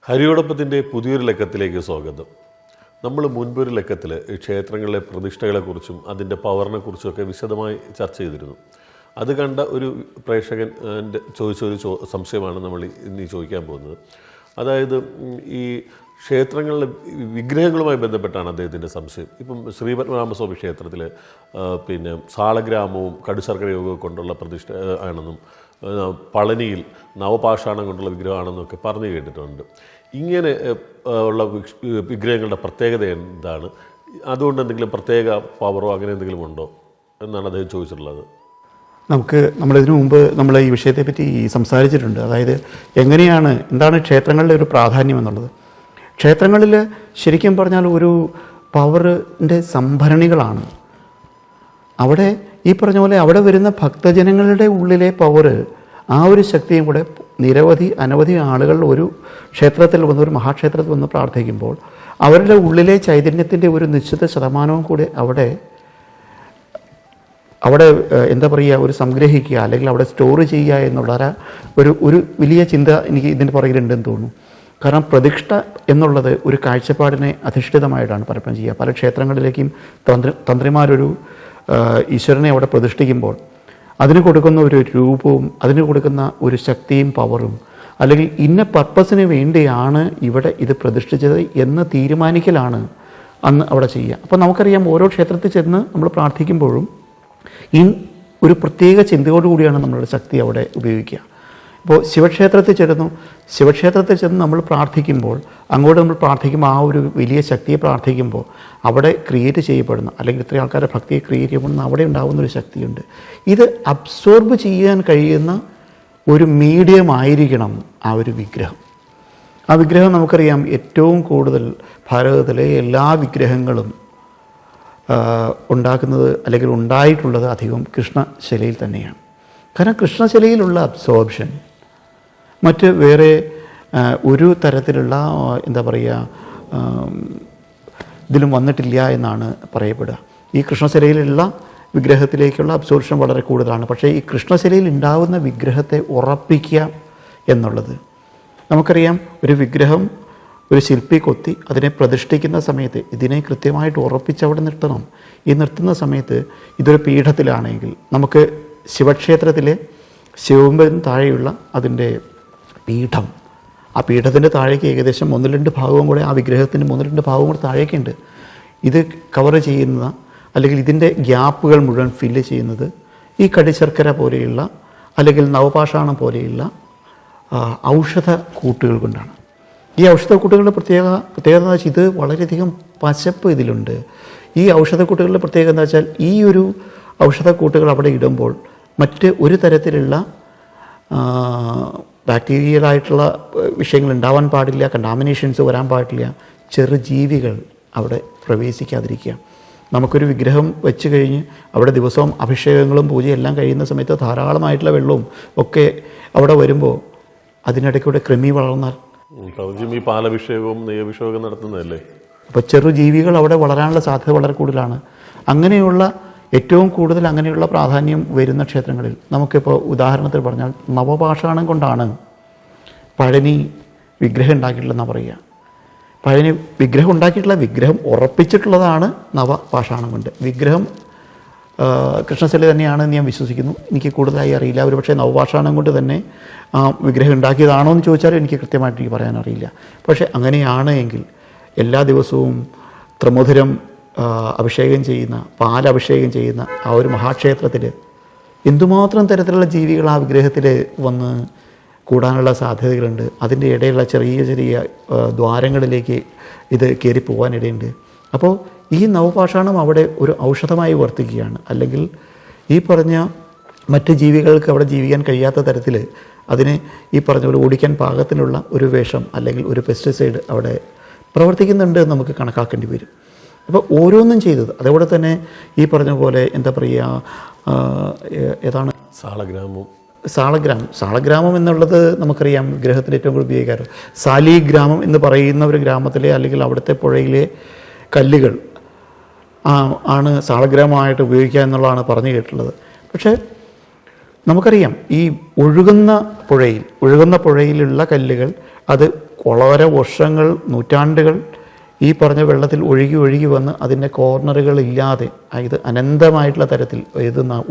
ഹരിയോടൊപ്പത്തിൻ്റെ പുതിയൊരു ലക്കത്തിലേക്ക് സ്വാഗതം. നമ്മൾ മുൻപൊരു ലക്കത്തിൽ ക്ഷേത്രങ്ങളിലെ പ്രതിഷ്ഠകളെക്കുറിച്ചും അതിൻ്റെ പവറിനെക്കുറിച്ചുമൊക്കെ വിശദമായി ചർച്ച ചെയ്തിരുന്നു. അത് കണ്ട ഒരു പ്രേക്ഷകൻ ചോദിച്ചൊരു സംശയമാണ് നമ്മൾ ഇന്ന് ചോദിക്കാൻ പോകുന്നത്. അതായത് ഈ ക്ഷേത്രങ്ങളിലെ വിഗ്രഹങ്ങളുമായി ബന്ധപ്പെട്ടാണ് അദ്ദേഹത്തിൻ്റെ സംശയം. ഇപ്പം ശ്രീപത്മനാഭസ്വാമി ക്ഷേത്രത്തിൽ സാളഗ്രാമവും കടുശർക്കര യോഗവും കൊണ്ടുള്ള പ്രതിഷ്ഠ ആണെന്നും പളനിയിൽ നവപാഷാണം കൊണ്ടുള്ള വിഗ്രഹമാണെന്നൊക്കെ പറഞ്ഞു കേട്ടിട്ടുണ്ട്. ഇങ്ങനെ ഉള്ള വിഗ്രഹങ്ങളുടെ പ്രത്യേകത എന്താണ്? അതുകൊണ്ട് എന്തെങ്കിലും പ്രത്യേക പവറോ അങ്ങനെ എന്തെങ്കിലും ഉണ്ടോ എന്നാണ് അദ്ദേഹം ചോദിച്ചിട്ടുള്ളത്. നമ്മളിതിനു മുമ്പ് നമ്മൾ ഈ വിഷയത്തെപ്പറ്റി സംസാരിച്ചിട്ടുണ്ട്. അതായത് എന്താണ് ക്ഷേത്രങ്ങളുടെ ഒരു പ്രാധാന്യം എന്നുള്ളത്. ക്ഷേത്രങ്ങളിൽ ശരിക്കും പറഞ്ഞാൽ ഒരു പവറിൻ്റെ സംഭരണികളാണ്. അവിടെ ഈ പറഞ്ഞ പോലെ അവിടെ വരുന്ന ഭക്തജനങ്ങളുടെ ഉള്ളിലെ പവർ, ആ ഒരു ശക്തിയും കൂടെ അനവധി ആളുകൾ ഒരു ക്ഷേത്രത്തിൽ വന്ന്, ഒരു മഹാക്ഷേത്രത്തിൽ വന്ന് പ്രാർത്ഥിക്കുമ്പോൾ അവരുടെ ഉള്ളിലെ ചൈതന്യത്തിൻ്റെ ഒരു നിശ്ചിത ശതമാനവും കൂടെ അവിടെ ഒരു സംഗ്രഹിക്കുക, അല്ലെങ്കിൽ അവിടെ സ്റ്റോർ ചെയ്യുക എന്നുള്ള ഒരു വലിയ ചിന്ത എനിക്ക് ഇതിൻ്റെ പുറകിലുണ്ടെന്ന് തോന്നുന്നു. കാരണം പ്രതിഷ്ഠ എന്നുള്ളത് ഒരു കാഴ്ചപ്പാടിനെ അധിഷ്ഠിതമായിട്ടാണ് പലപ്പോഴും ചെയ്യുക. പല ക്ഷേത്രങ്ങളിലേക്കും തന്ത്രിമാരൊരു ഈശ്വരനെ അവിടെ പ്രതിഷ്ഠിക്കുമ്പോൾ അതിന് കൊടുക്കുന്ന ഒരു രൂപവും അതിന് കൊടുക്കുന്ന ഒരു ശക്തിയും പവറും, അല്ലെങ്കിൽ ഇന്ന പർപ്പസിന് വേണ്ടിയാണ് ഇവിടെ ഇത് പ്രതിഷ്ഠിച്ചത് എന്ന് തീരുമാനിക്കലാണ് അന്ന് അവിടെ ചെയ്യുക. അപ്പോൾ നമുക്കറിയാം, ഓരോ ക്ഷേത്രത്തിൽ ചെന്ന് നമ്മൾ പ്രാർത്ഥിക്കുമ്പോഴും ഒരു പ്രത്യേക ചിന്തയോടുകൂടിയാണ് നമ്മളുടെ ശക്തി അവിടെ ഉപയോഗിക്കുക. ഇപ്പോൾ ശിവക്ഷേത്രത്തിൽ ചെന്ന് നമ്മൾ പ്രാർത്ഥിക്കുമ്പോൾ, അങ്ങോട്ട് നമ്മൾ പ്രാർത്ഥിക്കുമ്പോൾ ആ ഒരു വലിയ ശക്തിയെ പ്രാർത്ഥിക്കുമ്പോൾ അവിടെ ക്രിയേറ്റ് ചെയ്യപ്പെടുന്ന, അല്ലെങ്കിൽ ഇത്രയും ആൾക്കാരുടെ ഭക്തിയെ ക്രിയേറ്റ് ചെയ്യപ്പെടുന്ന അവിടെ ഉണ്ടാകുന്നൊരു ശക്തിയുണ്ട്. ഇത് അബ്സോർബ് ചെയ്യാൻ കഴിയുന്ന ഒരു മീഡിയം ആയിരിക്കണം ആ ഒരു വിഗ്രഹം. ആ വിഗ്രഹം നമുക്കറിയാം, ഏറ്റവും കൂടുതൽ ഭാരതത്തിലെ എല്ലാ വിഗ്രഹങ്ങളും ഉണ്ടാക്കുന്നത് അല്ലെങ്കിൽ ഉണ്ടായിട്ടുള്ളത് അധികം കൃഷ്ണശിലയിൽ തന്നെയാണ്. കാരണം കൃഷ്ണശിലയിലുള്ള അബ്സോർപ്ഷൻ മറ്റ് വേറെ ഒരു തരത്തിലുള്ള ഇതിലും വന്നിട്ടില്ല എന്നാണ് പറയപ്പെടുക. ഈ കൃഷ്ണശിലയിലുള്ള വിഗ്രഹത്തിലേക്കുള്ള അബ്സോർപ്ഷൻ വളരെ കൂടുതലാണ്. പക്ഷേ ഈ കൃഷ്ണശിലയിൽ ഉണ്ടാകുന്ന വിഗ്രഹത്തെ ഉറപ്പിക്കുക എന്നുള്ളത്, നമുക്കറിയാം, ഒരു വിഗ്രഹം ഒരു ശില്പി കൊത്തി അതിനെ പ്രതിഷ്ഠിക്കുന്ന സമയത്ത് ഇതിനെ കൃത്യമായിട്ട് ഉറപ്പിച്ചവിടെ നിർത്തണം. ഈ നിർത്തുന്ന സമയത്ത് ഇതൊരു പീഠത്തിലാണെങ്കിൽ, നമുക്ക് ശിവക്ഷേത്രത്തിലെ ശിവബിംബത്തിന് താഴെയുള്ള അതിൻ്റെ പീഠം, ആ പീഠത്തിൻ്റെ താഴേക്ക് ഏകദേശം 1-2 ഭാഗവും കൂടെ, ആ വിഗ്രഹത്തിൻ്റെ 1-2 ഭാഗവും കൂടെ താഴേക്കുണ്ട്. ഇത് കവർ ചെയ്യുന്ന, അല്ലെങ്കിൽ ഇതിൻ്റെ ഗ്യാപ്പുകൾ മുഴുവൻ ഫില്ല് ചെയ്യുന്നത് ഈ കടിശർക്കര പോലെയുള്ള, അല്ലെങ്കിൽ നവപാഷാണം പോലെയുള്ള ഔഷധ കൂട്ടുകൾ കൊണ്ടാണ്. ഈ ഔഷധക്കൂട്ടുകളുടെ പ്രത്യേകത എന്ന് വെച്ചാൽ ഇത് വളരെയധികം പച്ചപ്പ് ഇതിലുണ്ട്. ഈ ഔഷധക്കൂട്ടുകളുടെ പ്രത്യേകത എന്താ വെച്ചാൽ, ഈ ഒരു ഔഷധക്കൂട്ടുകൾ അവിടെ ഇടുമ്പോൾ മറ്റ് ഒരു തരത്തിലുള്ള ബാക്ടീരിയലായിട്ടുള്ള വിഷയങ്ങൾ ഉണ്ടാവാൻ പാടില്ല, കണ്ടാമിനേഷൻസ് വരാൻ പാടില്ല, ചെറുജീവികൾ അവിടെ പ്രവേശിക്കാതിരിക്കുക. നമുക്കൊരു വിഗ്രഹം വെച്ച് കഴിഞ്ഞ് അവിടെ ദിവസവും അഭിഷേകങ്ങളും പൂജയും എല്ലാം കഴിയുന്ന സമയത്ത് ധാരാളമായിട്ടുള്ള വെള്ളവും ഒക്കെ അവിടെ വരുമ്പോൾ അതിനിടയ്ക്കൂടെ കൃമി വളർന്നാൽ ഈ പാലഭിഷേകവും നെയ്യഭിഷേകവും നടത്തുന്നതല്ലേ, അപ്പോൾ ചെറുജീവികൾ അവിടെ വളരാനുള്ള സാധ്യത വളരെ കൂടുതലാണ്. അങ്ങനെയുള്ള ഏറ്റവും കൂടുതൽ അങ്ങനെയുള്ള പ്രാധാന്യം വരുന്ന ക്ഷേത്രങ്ങളിൽ നമുക്കിപ്പോൾ ഉദാഹരണത്തിൽ പറഞ്ഞാൽ നവപാഷാണം കൊണ്ടാണ് പഴനി വിഗ്രഹം ഉണ്ടാക്കിയിട്ടുള്ളതെന്നാണ് പറയുക. പഴനി വിഗ്രഹം ഉണ്ടാക്കിയിട്ടുള്ള, വിഗ്രഹം ഉറപ്പിച്ചിട്ടുള്ളതാണ് നവപാഷാണം കൊണ്ട്. വിഗ്രഹം കൃഷ്ണശില തന്നെയാണെന്ന് ഞാൻ വിശ്വസിക്കുന്നു. എനിക്ക് കൂടുതലായി അറിയില്ല. ഒരു പക്ഷേ നവപാഷാണം കൊണ്ട് തന്നെ വിഗ്രഹം ഉണ്ടാക്കിയതാണോ എന്ന് ചോദിച്ചാലും എനിക്ക് കൃത്യമായിട്ട് എനിക്ക് പറയാൻ അറിയില്ല. പക്ഷേ അങ്ങനെയാണ് എങ്കിൽ എല്ലാ ദിവസവും ത്രിമധുരം അഭിഷേകം ചെയ്യുന്ന, പാലഭിഷേകം ചെയ്യുന്ന ആ ഒരു മഹാക്ഷേത്രത്തിൽ എന്തുമാത്രം തരത്തിലുള്ള ജീവികൾ ആ വിഗ്രഹത്തിൽ വന്ന് കൂടാനുള്ള സാധ്യതകളുണ്ട്. അതിൻ്റെ ഇടയിലുള്ള ചെറിയ ദ്വാരങ്ങളിലേക്ക് ഇത് കയറി പോകാനിടയുണ്ട്. അപ്പോൾ ഈ നവപാഷാണം അവിടെ ഒരു ഔഷധമായി വർത്തിക്കുകയാണ്. അല്ലെങ്കിൽ ഈ പറഞ്ഞ മറ്റ് ജീവികൾക്ക് അവിടെ ജീവിക്കാൻ കഴിയാത്ത തരത്തിൽ അതിനെ ഈ പറഞ്ഞ പോലെ ഓടിക്കാൻ പാകത്തിനുള്ള ഒരു വിഷം അല്ലെങ്കിൽ ഒരു പെസ്റ്റിസൈഡ് അവിടെ പ്രവർത്തിക്കുന്നുണ്ട് എന്ന് നമുക്ക് കണക്കാക്കേണ്ടി വരും. അപ്പോൾ ഓരോന്നും ചെയ്തത്, അതേപോലെ തന്നെ ഈ പറഞ്ഞ പോലെ ഏതാണ് സാളഗ്രാമം എന്നുള്ളത് നമുക്കറിയാം, വിഗ്രഹത്തിൽ ഏറ്റവും കൂടുതൽ ഉപയോഗിക്കാറ്. സാലിഗ്രാമം എന്ന് പറയുന്ന ഒരു ഗ്രാമത്തിലെ, അല്ലെങ്കിൽ അവിടുത്തെ പുഴയിലെ കല്ലുകൾ ആണ് സാളഗ്രാമമായിട്ട് ഉപയോഗിക്കുക എന്നുള്ളതാണ് പറഞ്ഞു കേട്ടിട്ടുള്ളത്. പക്ഷേ നമുക്കറിയാം, ഈ ഒഴുകുന്ന പുഴയിലുള്ള കല്ലുകൾ അത് വളരെ വർഷങ്ങൾ നൂറ്റാണ്ടുകൾ ഈ പറഞ്ഞ വെള്ളത്തിൽ ഒഴുകി ഒഴുകി വന്ന് അതിൻ്റെ കോർണറുകളില്ലാതെ ഇത് അനന്തമായിട്ടുള്ള തരത്തിൽ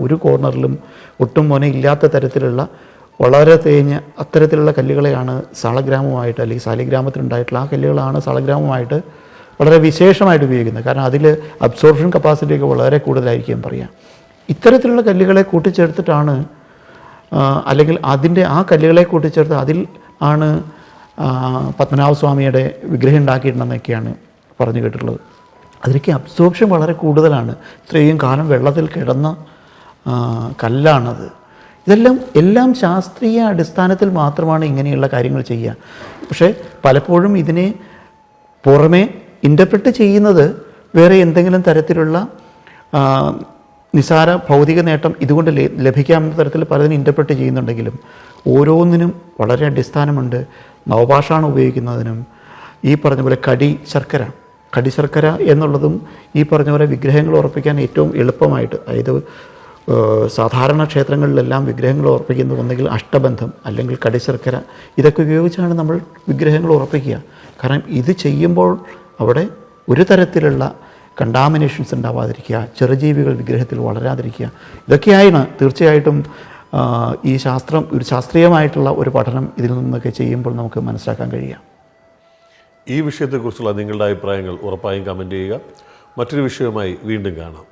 ഒരു കോർണറിലും ഒട്ടും ഇല്ലാത്ത തരത്തിലുള്ള വളരെ തേഞ്ഞ അത്തരത്തിലുള്ള കല്ലുകളെയാണ് സാളഗ്രാമമായിട്ട് അല്ലെങ്കിൽ സാലിഗ്രാമത്തിലുണ്ടായിട്ടുള്ള ആ കല്ലുകളാണ് സാളഗ്രാമമായിട്ട് വളരെ വിശേഷമായിട്ട് ഉപയോഗിക്കുന്നത്. കാരണം അതിൽ അബ്സോർപ്ഷൻ കപ്പാസിറ്റിയൊക്കെ വളരെ കൂടുതലായിരിക്കും പറയാം. ഇത്തരത്തിലുള്ള കല്ലുകളെ കൂട്ടിച്ചേർത്തിട്ടാണ് അല്ലെങ്കിൽ ആ കല്ലുകളെ കൂട്ടിച്ചേർത്ത് അതിൽ ആണ് പത്മനാഭസ്വാമിയുടെ വിഗ്രഹം ഉണ്ടാക്കിയിട്ടുണ്ടെന്നൊക്കെയാണ് പറഞ്ഞു കേട്ടിട്ടുള്ളത്. അതിലേക്ക് അബ്സോർപ്ഷൻ വളരെ കൂടുതലാണ്. ഇത്രയും കാലം വെള്ളത്തിൽ കിടന്ന കല്ലാണത്. എല്ലാം ശാസ്ത്രീയ അടിസ്ഥാനത്തിൽ മാത്രമാണ് ഇങ്ങനെയുള്ള കാര്യങ്ങൾ ചെയ്യുക. പക്ഷേ പലപ്പോഴും ഇതിനെ പുറമെ ഇൻ്റർപ്രറ്റ് ചെയ്യുന്നത് വേറെ എന്തെങ്കിലും തരത്തിലുള്ള നിസാര ഭൗതിക നേട്ടം ഇതുകൊണ്ട് ലഭിക്കാവുന്ന തരത്തിൽ പലതിനും ഇൻ്റർപ്രറ്റ് ചെയ്യുന്നുണ്ടെങ്കിലും ഓരോന്നിനും വളരെ അടിസ്ഥാനമുണ്ട്. നവഭാഷാണ് ഉപയോഗിക്കുന്നതിനും ഈ പറഞ്ഞ പോലെ കടി ശർക്കര എന്നുള്ളതും ഈ പറഞ്ഞ പോലെ വിഗ്രഹങ്ങൾ ഉറപ്പിക്കാൻ ഏറ്റവും എളുപ്പമായിട്ട്, അതായത് സാധാരണ ക്ഷേത്രങ്ങളിലെല്ലാം വിഗ്രഹങ്ങൾ ഉറപ്പിക്കുന്നത് ഒന്നെങ്കിൽ അഷ്ടബന്ധം അല്ലെങ്കിൽ കടിശർക്കര, ഇതൊക്കെ ഉപയോഗിച്ചാണ് നമ്മൾ വിഗ്രഹങ്ങൾ ഉറപ്പിക്കുക. കാരണം ഇത് ചെയ്യുമ്പോൾ അവിടെ ഒരു തരത്തിലുള്ള കണ്ടാമിനേഷൻസ് ഉണ്ടാവാതിരിക്കുക, ചെറുജീവികൾ വിഗ്രഹത്തിൽ വളരാതിരിക്കുക, ഇതൊക്കെയാണ് തീർച്ചയായിട്ടും ഈ ഒരു ശാസ്ത്രീയമായിട്ടുള്ള ഒരു പഠനം ഇതിൽ നിന്നൊക്കെ ചെയ്യുമ്പോൾ നമുക്ക് മനസ്സിലാക്കാൻ കഴിയുക. ഈ വിഷയത്തെക്കുറിച്ചുള്ള നിങ്ങളുടെ അഭിപ്രായങ്ങൾ ഉറപ്പായും കമൻറ്റ് ചെയ്യുക. മറ്റൊരു വിഷയവുമായി വീണ്ടും കാണാം.